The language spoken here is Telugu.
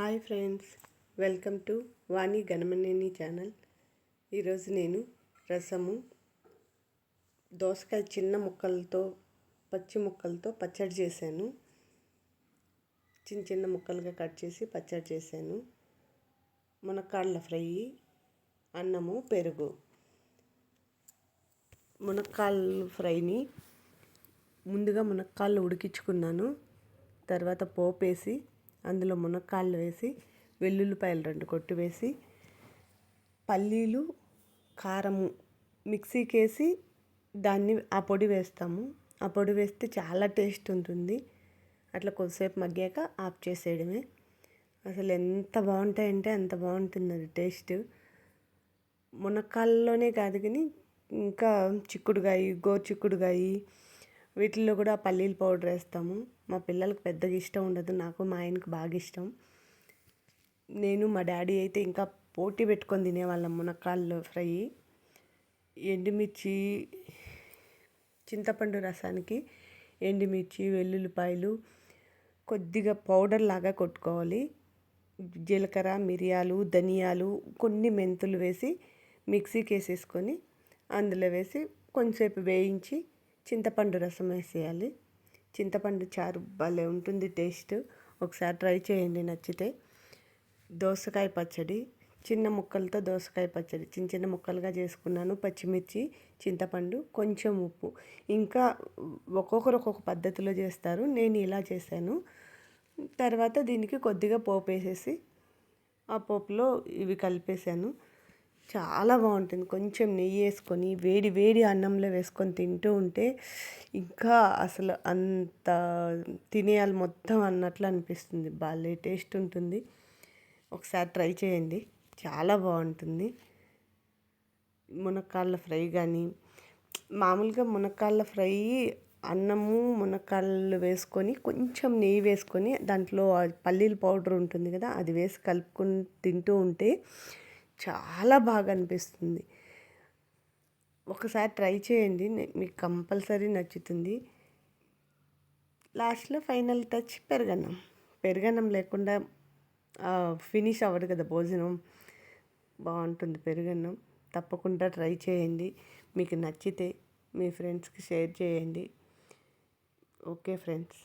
Hi friends, welcome to Vani Ganamaneni channel. ఈరోజు నేను రసము, దోసకాయ చిన్న ముక్కలతో పచ్చి ముక్కలతో పచ్చడి చేశాను. చిన్న చిన్న ముక్కలుగా కట్ చేసి పచ్చడి చేశాను. మునక్కాడల ఫ్రై, అన్నము, పెరుగు. మునక్కాడల ఫ్రైని ముందుగా మునక్కాడలు ఉడికించుకున్నాను. తర్వాత పోపు వేసి అందులో మునక్కాడలు వేసి వెల్లుల్లిపాయలు 2 కొట్టి వేసి పల్లీలు, కారము మిక్సీకి వేసి దాన్ని ఆ పొడి వేస్తాము. ఆ పొడి వేస్తే చాలా టేస్ట్ ఉంటుంది. అట్లా కొద్దిసేపు మగ్గాక ఆఫ్ చేసేయడమే. అసలు ఎంత బాగుంటాయంటే అంత బాగుంటుంది అది టేస్ట్. మునక్కాడల్లోనే కాదు కానీ ఇంకా చిక్కుడుకాయ, గోరుచిక్కుడుకాయ వీటిల్లో కూడా పల్లీల పౌడర్ వేస్తాము. మా పిల్లలకు పెద్దగా ఇష్టం ఉండదు, నాకు మా ఆయనకు బాగా ఇష్టం. నేను మా డాడీ అయితే ఇంకా పోటీ పెట్టుకొని తినేవాళ్ళం మునక్కాడలు ఫ్రై. ఎండుమిర్చి, చింతపండు రసానికి ఎండుమిర్చి, వెల్లుల్లిపాయలు కొద్దిగా పౌడర్ లాగా కొట్టుకోవాలి. జీలకర్ర, మిరియాలు, ధనియాలు, కొన్ని మెంతులు వేసి మిక్సీకి వేసేసుకొని అందులో వేసి కొంచెంసేపు వేయించి చింతపండు రసం వేసేయాలి. చింతపండు చారు భలే ఉంటుంది టేస్ట్. ఒకసారి ట్రై చేయండి నచ్చితే. దోసకాయ పచ్చడి, చిన్న ముక్కలతో దోసకాయ పచ్చడి చిన్న చిన్న ముక్కలుగా చేసుకున్నాను. పచ్చిమిర్చి, చింతపండు, కొంచెం ఉప్పు. ఇంకా ఒక్కొక్కరు ఒక్కొక్క పద్ధతిలో చేస్తారు, నేను ఇలా చేశాను. తర్వాత దీనికి కొద్దిగా పోపు వేసేసి ఆ పోపులో ఇవి కలిపేసాను. చాలా బాగుంటుంది. కొంచెం నెయ్యి వేసుకొని వేడి వేడి అన్నంలో వేసుకొని తింటూ ఉంటే ఇంకా అసలు అంత తినేయాలి మొత్తం అన్నట్లు అనిపిస్తుంది. భలే టేస్ట్ ఉంటుంది. ఒకసారి ట్రై చేయండి, చాలా బాగుంటుంది. మునక్కాడల ఫ్రై కానీ మామూలుగా మునక్కాడల ఫ్రై అన్నము, మునక్కాడలు వేసుకొని కొంచెం నెయ్యి వేసుకొని దాంట్లో పల్లీల పౌడర్ ఉంటుంది కదా, అది వేసి కలుపుకొని తింటూ ఉంటే చాలా బాగా అనిపిస్తుంది. ఒకసారి ట్రై చేయండి, మీకు కంపల్సరీ నచ్చుతుంది. లాస్ట్లో ఫైనల్ టచ్ పెరుగన్నం. పెరుగన్నం లేకుండా ఫినిష్ అవ్వదు కదా భోజనం. బాగుంటుంది పెరుగన్నం. తప్పకుండా ట్రై చేయండి. మీకు నచ్చితే మీ ఫ్రెండ్స్కి షేర్ చేయండి. Okay friends.